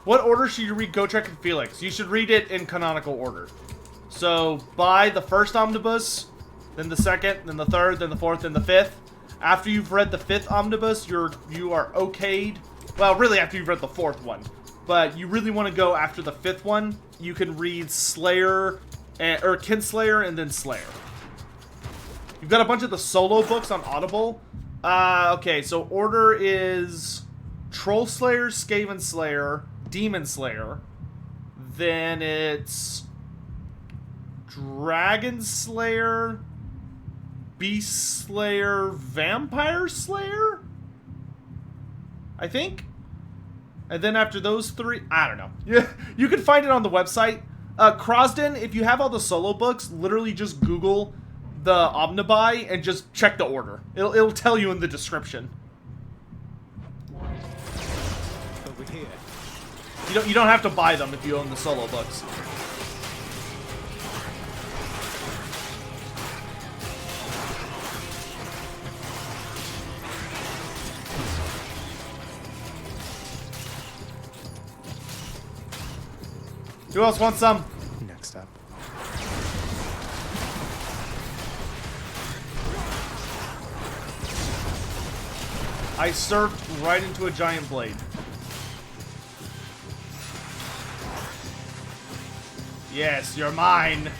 What order should you read Gotrek and Felix? You should read it in canonical order. So, buy the first omnibus, then the second, then the third, then the fourth, then the fifth. After you've read the fifth omnibus, you are okayed. Well, really after you've read the fourth one. But you really want to go after the fifth one. You can read Slayer, or Kinslayer, and then Slayer. You've got a bunch of the solo books on Audible. Okay, so order is Troll Slayer, Skaven Slayer, Demon Slayer. Then it's Dragon Slayer, Beast Slayer, Vampire Slayer? I think? And then after those three, I don't know. Yeah, you can find it on the website. Crosden, if you have all the solo books, literally just Google the Omnibuy and just check the order. It'll tell you in the description. Over here. You don't have to buy them if you own the solo books. Who else wants some? Next up. I served right into a giant blade. Yes, you're mine.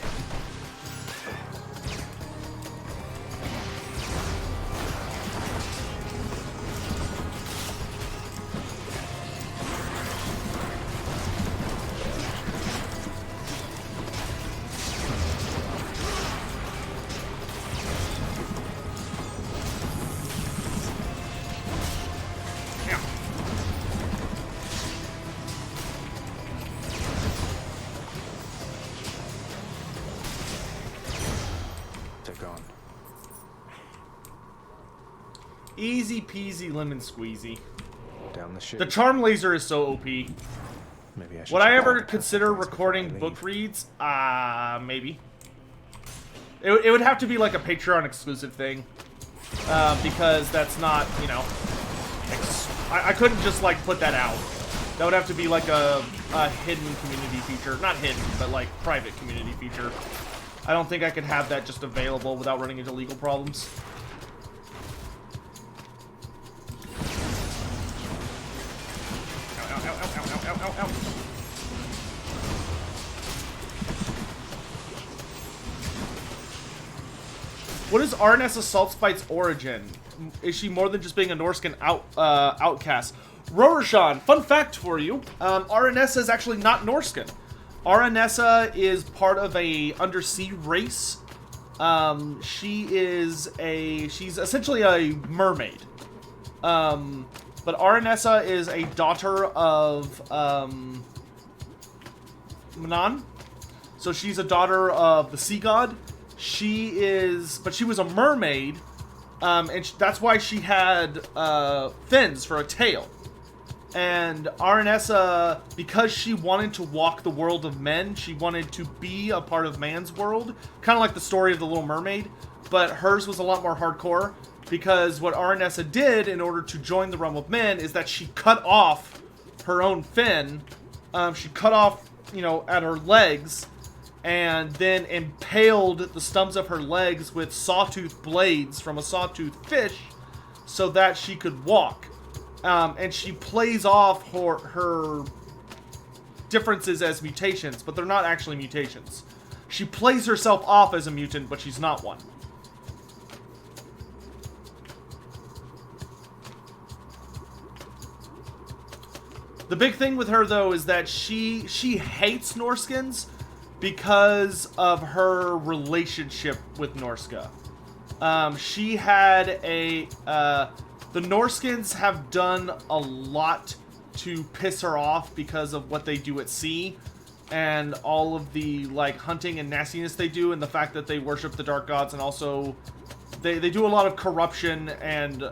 Easy peasy lemon squeezy. Down the ship. The charm laser is so OP. Maybe I should Would I check ever out the consider customs before I recording leave. book reads? Maybe. It would have to be like a Patreon exclusive thing. Because that's not, you know... I couldn't just, like, put that out. That would have to be like a hidden community feature. Not hidden, but like private community feature. I don't think I could have that just available without running into legal problems. Ow, ow, ow, ow, ow, ow, ow, ow. What is Arnessa Saltspite's origin? Is she more than just being a Norscan outcast? Rorashan, fun fact for you. Arnessa is actually not Norscan. Arnessa is part of a undersea race. She's essentially a mermaid. But Arnessa is a daughter of Manan. So she's a daughter of the sea god. But she was a mermaid, and that's why she had fins for a tail. And Arnessa, because she wanted to walk the world of men, she wanted to be a part of man's world, kind of like the story of the Little Mermaid, but hers was a lot more hardcore, because what Arnessa did in order to join the realm of men is that she cut off her own fin, she cut off, at her legs, and then impaled the stumps of her legs with sawtooth blades from a sawtooth fish so that she could walk. And she plays off her differences as mutations, but they're not actually mutations. She plays herself off as a mutant, but she's not one. The big thing with her, though, is that she hates Norskins because of her relationship with Norska. She had the Norskins have done a lot to piss her off because of what they do at sea and all of the hunting and nastiness they do, and the fact that they worship the dark gods, and also they do a lot of corruption and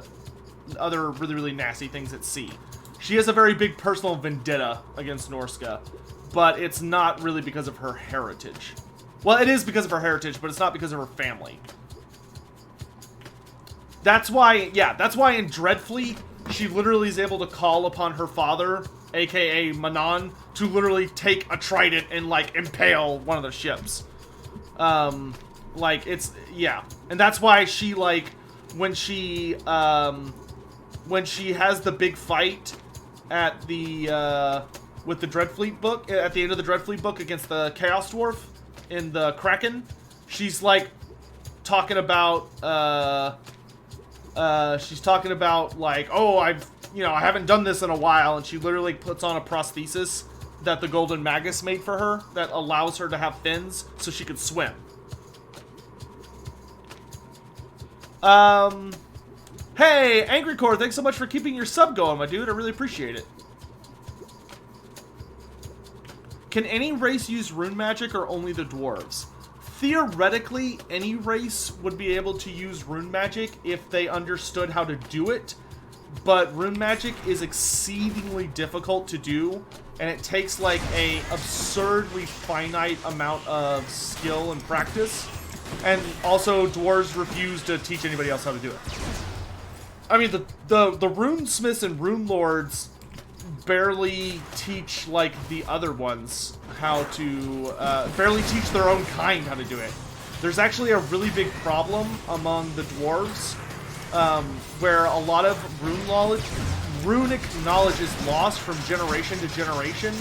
other really, really nasty things at sea. She has a very big personal vendetta against Norska, but it's not really because of her heritage. Well, it is because of her heritage, but it's not because of her family. That's why in Dreadfleet, she literally is able to call upon her father aka Manon, to literally take a trident and like impale one of the ships. Like it's yeah, and that's why she like when she has the big fight at the with the Dreadfleet book at the end of the Dreadfleet book against the Chaos Dwarf in the Kraken, she's like talking about like, oh, I haven't done this in a while, and she literally puts on a prosthesis that the Golden Magus made for her that allows her to have fins so she could swim. Hey, Angry Core, thanks so much for keeping your sub going, my dude. I really appreciate it. Can any race use rune magic or only the dwarves? Theoretically, any race would be able to use rune magic if they understood how to do it, but rune magic is exceedingly difficult to do, and it takes like a absurdly finite amount of skill and practice, and also dwarves refuse to teach anybody else how to do it. I mean, the rune smiths and rune lords barely teach like the other ones how to barely teach their own kind how to do it. There's actually a really big problem among the dwarves where a lot of runic knowledge is lost from generation to generation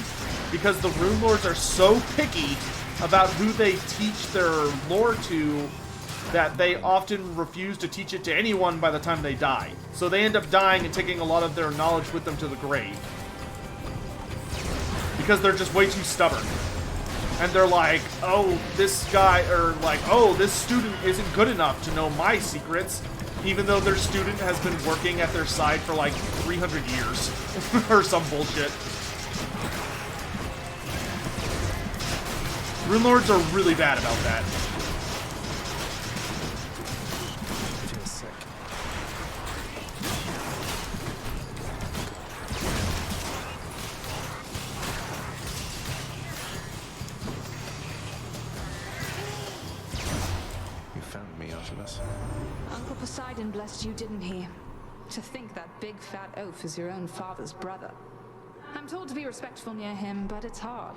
because the rune lords are so picky about who they teach their lore to that they often refuse to teach it to anyone by the time they die. So they end up dying and taking a lot of their knowledge with them to the grave. Because they're just way too stubborn. And they're like, oh, this guy, or like, oh, this student isn't good enough to know my secrets, even though their student has been working at their side for like 300 years. Or some bullshit. Rune Lords are really bad about that. Uncle Poseidon blessed you, didn't he? To think that big fat oaf is your own father's brother. I'm told to be respectful near him, but it's hard.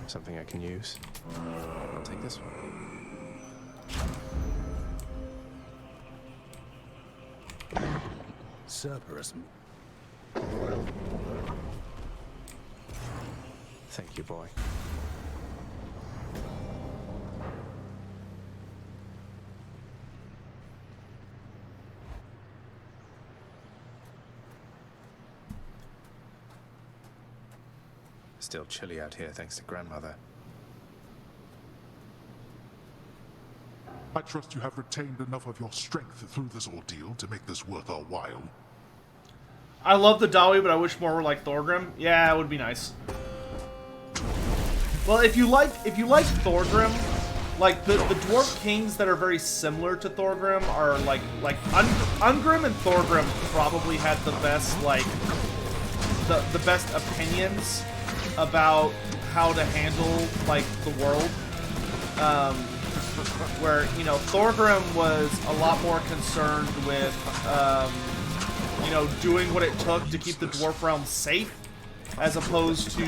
Something I can use. I'll take this one. Cerberus. Thank you, boy. Still chilly out here, thanks to Grandmother. I trust you have retained enough of your strength through this ordeal to make this worth our while. I love the Dawi, but I wish more were like Thorgrim. Yeah, it would be nice. Well, if you like Thorgrim, like the dwarf kings that are very similar to Thorgrim are like Ungrim and Thorgrim probably had the best like the best opinions about how to handle like the world. Where, you know, Thorgrim was a lot more concerned with, you know, doing what it took to keep the dwarf realm safe, as opposed to,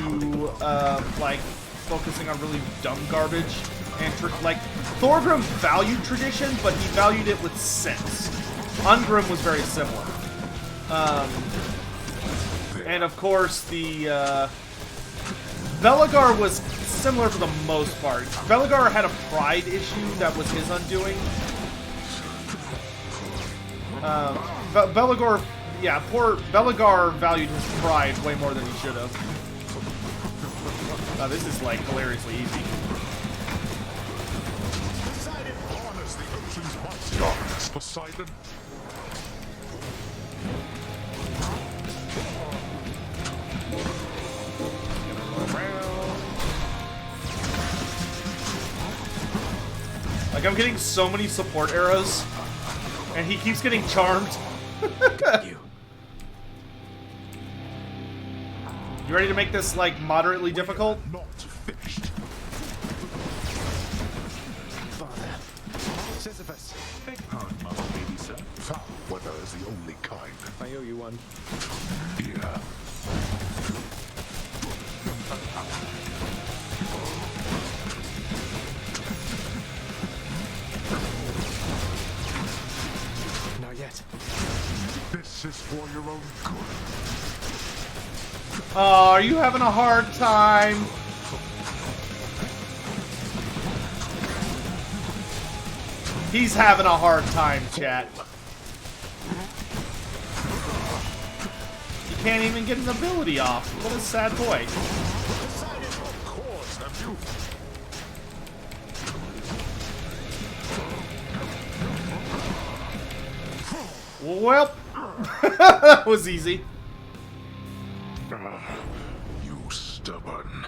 like, focusing on really dumb garbage. And, like, Thorgrim valued tradition, but he valued it with sense. Ungrim was very similar. And, of course, the, Velagar was similar for the most part. Velagar had a pride issue that was his undoing. Velagar, yeah, poor Velagar valued his pride way more than he should have. This is like hilariously easy. Poseidon honors the ocean's mighty gods, Poseidon. Like, I'm getting so many support arrows, and he keeps getting charmed. You. You ready to make this, like, moderately difficult? Not finished. Father. Sisyphus. Beg pardon, Mother Lady, sir. Foul weather is the only kind. I owe you one. Here. Not yet. This is for your own good. Oh, are you having a hard time? He's having a hard time, chat. He can't even get his ability off. What a sad boy. Of course, nephew. Well, that was easy. You stubborn.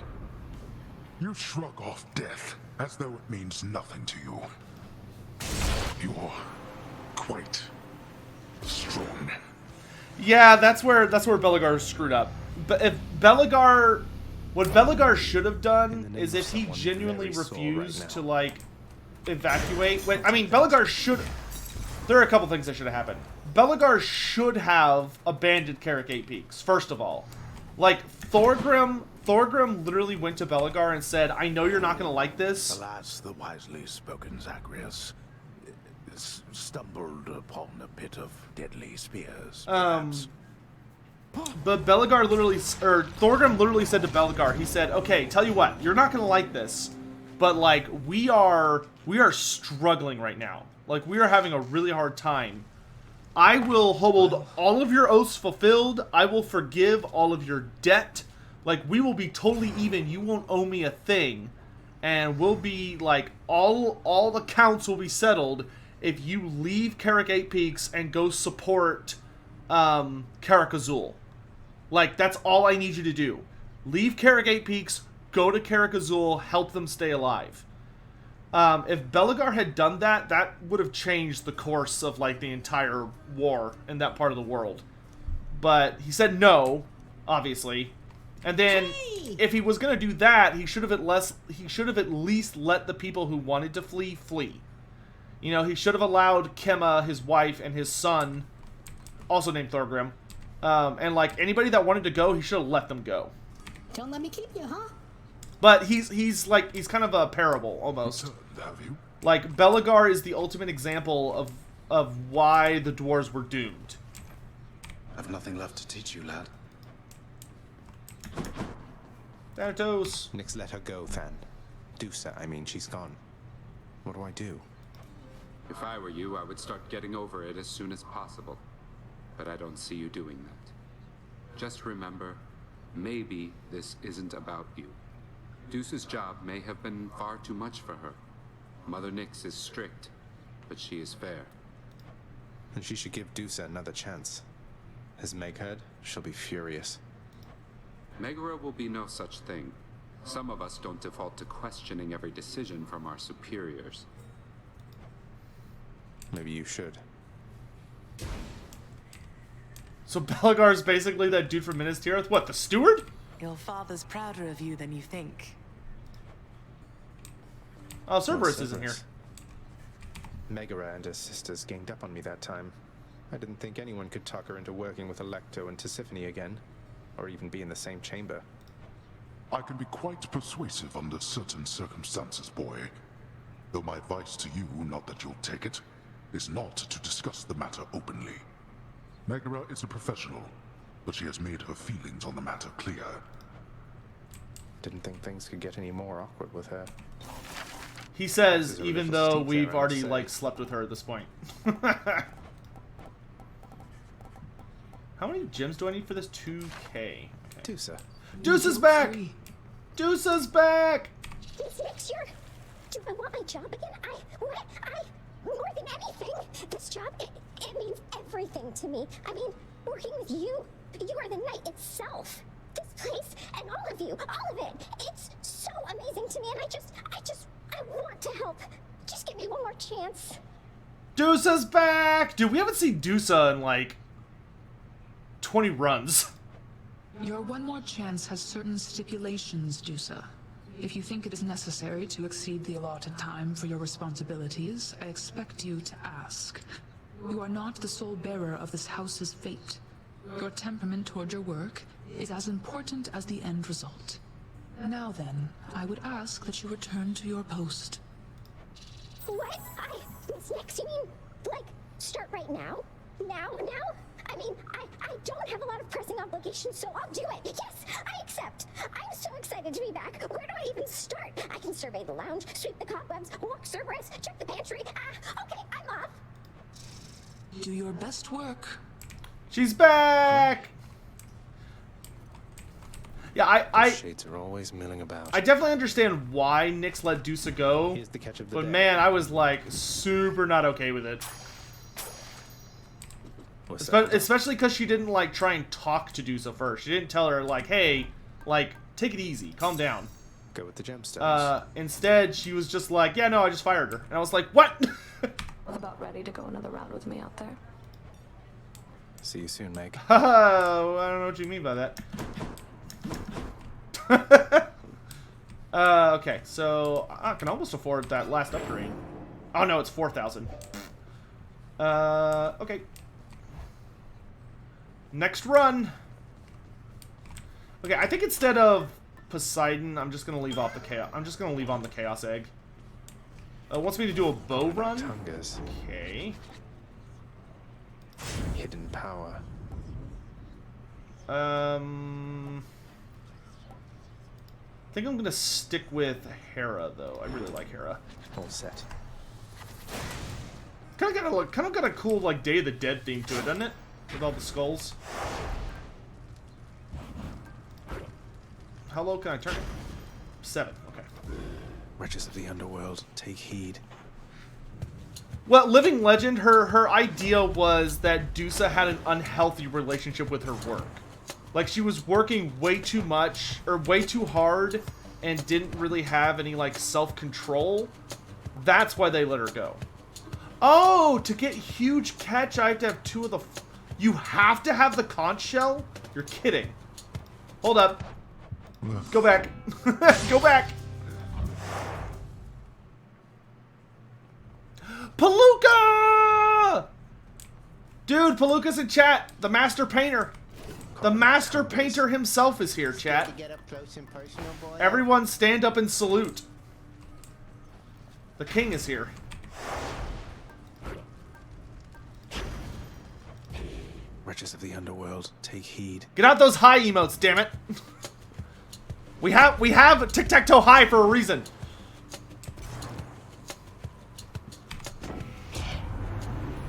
You shrug off death as though it means nothing to you. You're quite strong. Yeah, that's where Belagar screwed up. But if Belagar, what Belagar should have done is if he genuinely refused to like evacuate. Wait, I mean Belagar should. There are a couple things that should have happened. Belagar should have abandoned Carrick 8 Peaks. First of all, like Thorgrim literally went to Belagar and said, "I know you're not going to like this." Alas, the wisely spoken Zagreus stumbled upon a pit of deadly spears. Perhaps. But Belagar literally, or Thorgrim literally said to Belagar, he said, "Okay, tell you what, you're not going to like this, but like we are struggling right now. Like we are having a really hard time. I will hold all of your oaths fulfilled. I will forgive all of your debt. Like we will be totally even. You won't owe me a thing, and we'll be like all the counts will be settled if you leave Carrick 8 Peaks and go support Carrick Azul. Like that's all I need you to do. Leave Carrick 8 Peaks, go to Carrick Azul, help them stay alive." If Belagar had done that, that would have changed the course of like the entire war in that part of the world. But he said no, obviously. And then, if he was gonna do that, he should have at least let the people who wanted to flee flee. You know, he should have allowed Kemma, his wife, and his son, also named Thorgrim, and like anybody that wanted to go, he should have let them go. Don't let me keep you, huh? But he's kind of a parable almost. Returned, have you? Like Belagar is the ultimate example of why the dwarves were doomed. I've nothing left to teach you, lad. Thanatos. Nix let her go, Than. Dusa, I mean, she's gone. What do I do? If I were you, I would start getting over it as soon as possible. But I don't see you doing that. Just remember, maybe this isn't about you. Deuce's job may have been far too much for her. Mother Nyx is strict, but she is fair. And she should give Dusa another chance. As Meg heard, she'll be furious. Megara will be no such thing. Some of us don't default to questioning every decision from our superiors. Maybe you should. So Belagar's basically that dude from Minas Tirith? What, the steward? Your father's prouder of you than you think. Oh, Cerberus isn't here. Megara and her sisters ganged up on me that time. I didn't think anyone could talk her into working with Alecto and Tisiphone again, or even be in the same chamber. I can be quite persuasive under certain circumstances, boy. Though my advice to you, not that you'll take it, is not to discuss the matter openly. Megara is a professional, but she has made her feelings on the matter clear. Didn't think things could get any more awkward with her. He says, There's a even little though steep we've there, I already, must say. like, slept with her at this point. How many gems do I need for this? 2K. Okay. Dusa. Deuce's back! Deuce's back! This makes your... Do I want my job again? More than anything, this job, it means everything to me. I mean, working with you, you are the night itself. This place, and all of you, all of it, it's so amazing to me, and I want to help. Just give me one more chance. Deuce's back! Dude, we haven't seen Deuce in, like, 20 runs. Your one more chance has certain stipulations, Dusa. If you think it is necessary to exceed the allotted time for your responsibilities, I expect you to ask. You are not the sole bearer of this house's fate. Your temperament toward your work is as important as the end result. Now then, I would ask that you return to your post. What? What's next? You mean, like, start right now? Now? I mean, I don't have a lot of pressing obligations, so I'll do it. Yes, I accept. I'm so excited to be back. Where do I even start? I can survey the lounge, sweep the cobwebs, walk Cerberus, check the pantry. Okay, I'm off. Do your best work. She's back! Yeah, The shades are always milling about. I definitely understand why Nyx let Dusa go. Here's the catch of the But day. man, I was like super not okay with it. What's that? Especially because she didn't like try and talk to Dusa first. She didn't tell her like, hey, like, take it easy, calm down. Go with the gemstones. Instead, she was just like, yeah, no, I just fired her. And I was like, what? About ready to go another round with me out there. See you soon, Meg. Well, I don't know what you mean by that. Okay, so I can almost afford that last upgrade. Oh no, it's 4,000. Okay. Next run. Okay, I think instead of Poseidon, I'm just gonna leave off the chaos. I'm just gonna leave on the chaos egg. Wants me to do a bow run. Tungas. Okay. Hidden power. I think I'm gonna stick with Hera though. I really like Hera. All set. Kind of got a cool like Day of the Dead theme to it, doesn't it? With all the skulls. How low can I turn it? 7. Okay. Wretches of the underworld, take heed. Well, Living Legend, her idea was that Dusa had an unhealthy relationship with her work. Like, she was working way too much, or way too hard, and didn't really have any, like, self-control. That's why they let her go. Oh, to get huge catch, I have to have 2 of the... You have to have the conch shell? You're kidding. Hold up. Go back. Go back. Palooka! Dude, Palooka's in chat. The master painter. The master painter himself is here, chat. Everyone stand up and salute. The king is here. Wretches of the underworld, take heed. Get out those high emotes, damn it. We have tic-tac-toe high for a reason.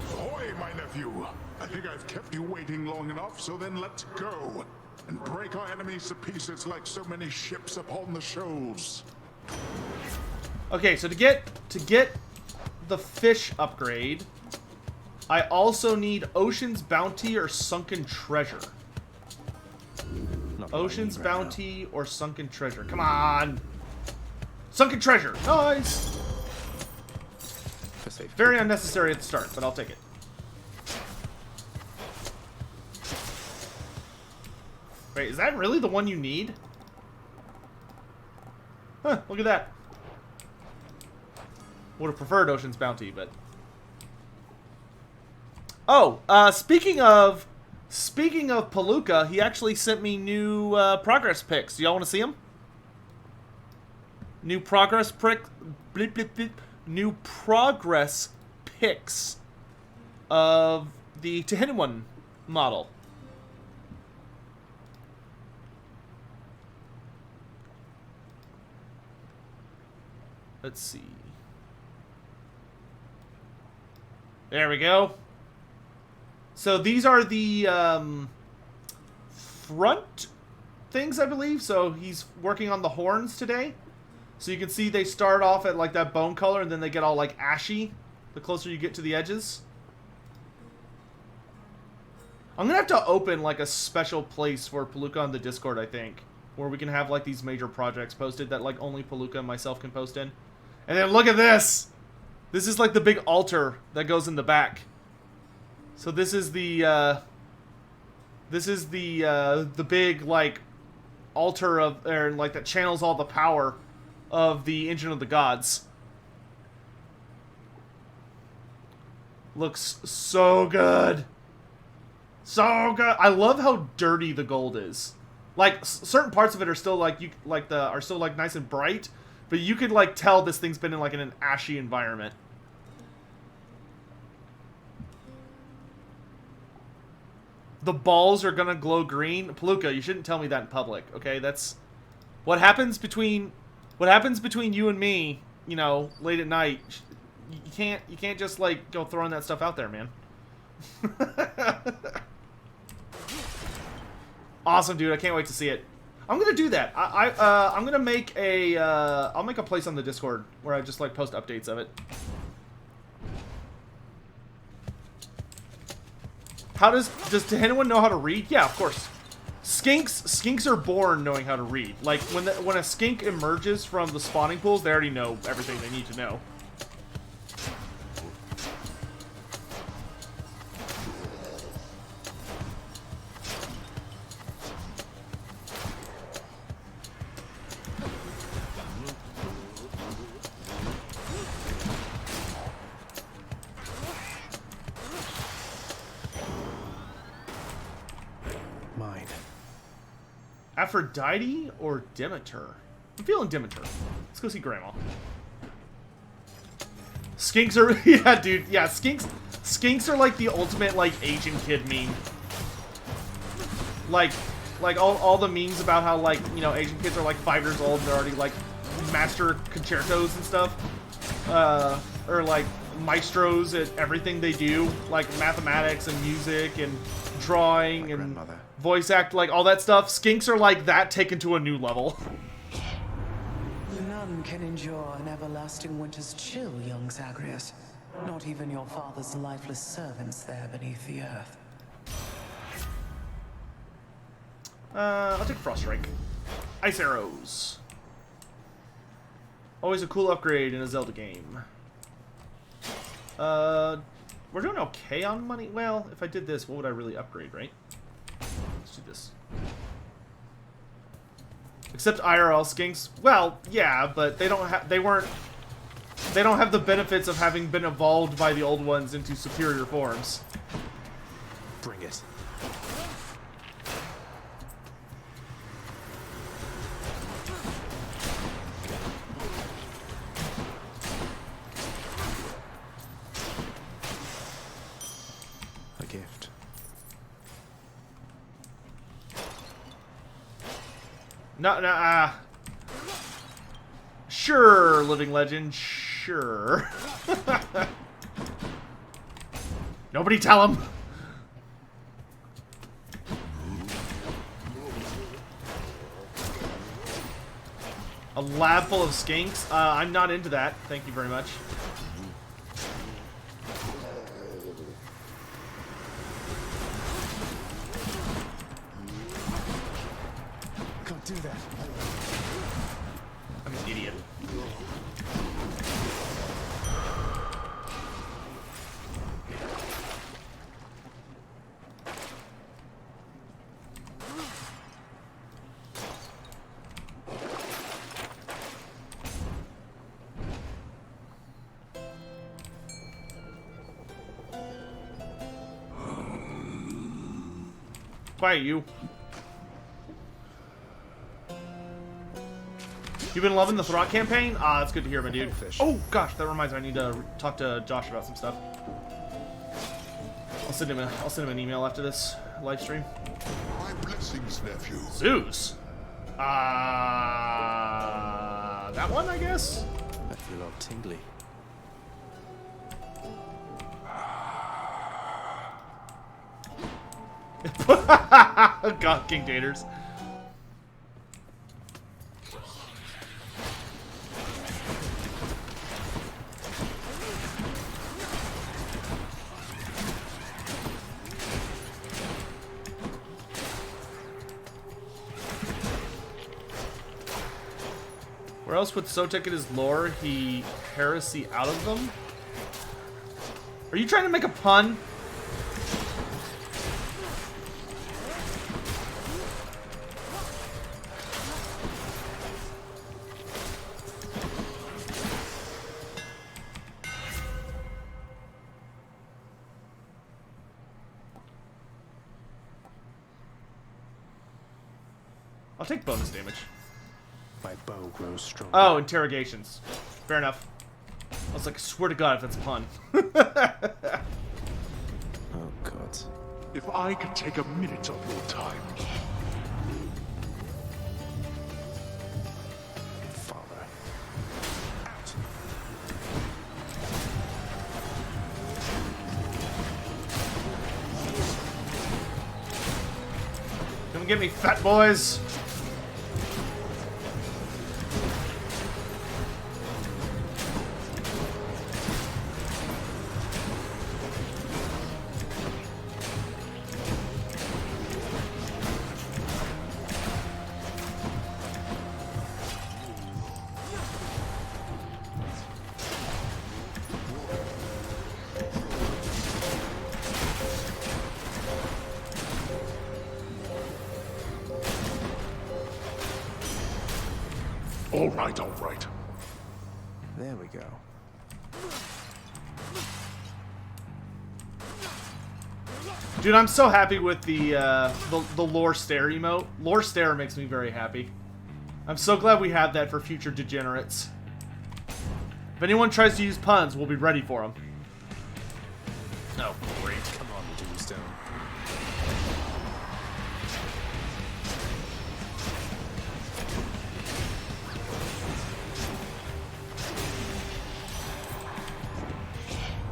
Ahoy, my nephew! I think I've kept you waiting long enough, so then let's go and break our enemies to pieces like so many ships upon the shoals. Okay, so to get the fish upgrade, I also need Ocean's Bounty or Sunken Treasure. Ocean's Bounty or Sunken Treasure. Come on! Sunken Treasure! Nice! Very unnecessary at the start, but I'll take it. Wait, is that really the one you need? Huh, look at that. Would have preferred Ocean's Bounty, but... Oh, speaking of Palooka, he actually sent me new progress pics. Do y'all want to see them? New progress new progress pics of the Tehiniwan model. Let's see. There we go. So these are the front things, I believe. So he's working on the horns today. So you can see they start off at like that bone color and then they get all like ashy the closer you get to the edges. I'm gonna have to open like a special place for Palooka on the Discord, I think, where we can have like these major projects posted that like only Palooka and myself can post in. And then look at this! This is like the big altar that goes in the back. So this is the This is the big like altar of, or like that channels all the power of the engine of the gods. Looks so good. So good. I love how dirty the gold is. Like certain parts of it are still like are still like nice and bright, but you could like tell this thing's been in like in an ashy environment. The balls are gonna glow green. Palooka, you shouldn't tell me that in public, okay? That's what happens between you and me, you know, late at night. You can't just like go throwing that stuff out there, man. Awesome, dude. I can't wait to see it. I'm gonna do that. I'm gonna make a I'll make a place on the Discord where I just like post updates of it. Does anyone know how to read? Yeah, of course. Skinks are born knowing how to read. Like when a skink emerges from the spawning pools, they already know everything they need to know. Aphrodite or Demeter? I'm feeling Demeter. Let's go see Grandma. Skinks are... yeah, dude. Yeah, skinks are like the ultimate, like, Asian kid meme. Like all the memes about how, like, you know, Asian kids are, like, 5 years old and they're already, like, master concertos and stuff. Or, like, maestros at everything they do. Like, mathematics and music and drawing and voice act, like, all that stuff. Skinks are like that taken to a new level. None can endure an everlasting winter's chill, young Zagreus. Not even your father's lifeless servants there beneath the earth. I'll take Frost Strike. Ice Arrows. Always a cool upgrade in a Zelda game. We're doing okay on money. Well, if I did this, what would I really upgrade, right? Let's do this. Except IRL skinks. Well, yeah, but they don't have. They don't have the benefits of having been evolved by the old ones into superior forms. Bring it. A gift. No, sure, living legend, sure. Nobody tell him. A lab full of skinks? I'm not into that. Thank you very much. Can't do that. I'm an idiot. Quiet, you. You've been loving the Throt campaign? Ah, that's good to hear, my dude. Oh, gosh, that reminds me. I need to talk to Josh about some stuff. I'll send him an email after this live stream. My blessings, nephew. Zeus. That one, I guess? I feel all tingly. God, King Taters. Where else would Sotek in his lore he heresy out of them? Are you trying to make a pun? I'll take bonus damage. My bow grows stronger. Oh, interrogations. Fair enough. I was like, swear to God if that's a pun. Oh, God. If I could take a minute of your time. Father. Out. Come get me, fat boys. All right, all right. There we go. Dude, I'm so happy with the lore stare emote. Lore stare makes me very happy. I'm so glad we have that for future degenerates. If anyone tries to use puns, we'll be ready for them. Oh, great. Come on, Tombstone.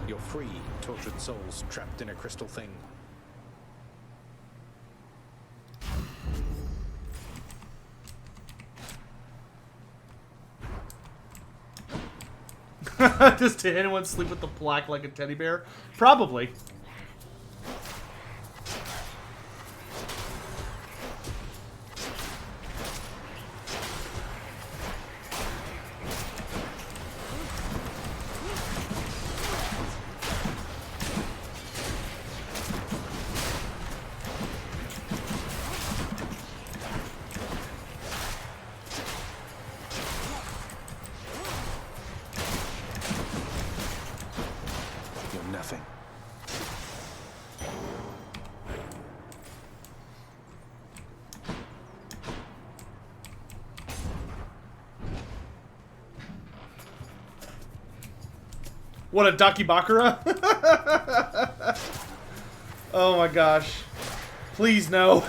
You're free, tortured souls trapped in a crystal thing. Does anyone sleep with the plaque like a teddy bear? Probably. You're nothing. What a Dakibakura? Oh my gosh. Please no.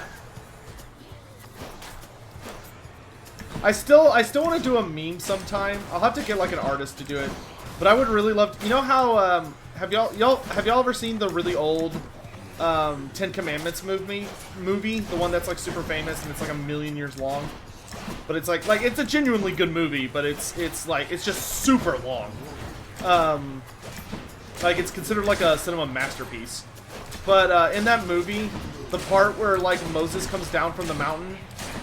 I still want to do a meme sometime. I'll have to get like an artist to do it. But I would really love to, you know how have y'all ever seen the really old Ten Commandments movie? The one that's like super famous and it's like 1,000,000 years long. But it's like it's a genuinely good movie, but it's just super long. Like it's considered like a cinema masterpiece. But in that movie, the part where like Moses comes down from the mountain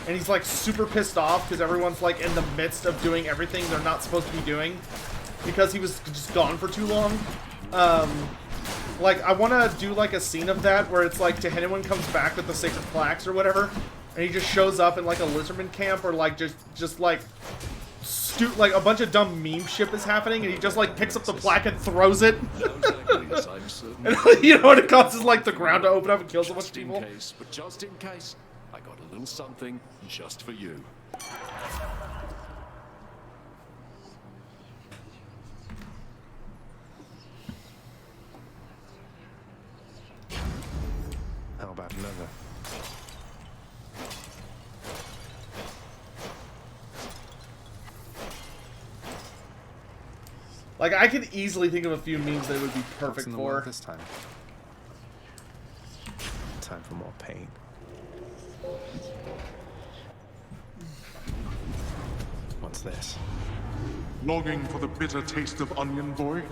and he's like super pissed off because everyone's like in the midst of doing everything they're not supposed to be doing because he was just gone for too long. Like I want to do like a scene of that where it's like Teheniwan comes back with the sacred plaques or whatever, and he just shows up in like a lizardman camp or like just like like a bunch of dumb meme shit is happening, and he just like picks up the plaque and throws it. And you know what it causes like the ground to open up and kills a bunch of people. But just in case, I got a little something just for you. How about another? Like I could easily think of a few memes that would be perfect What's in the for world this time. Time for more pain. What's this? Longing for the bitter taste of onion, boy?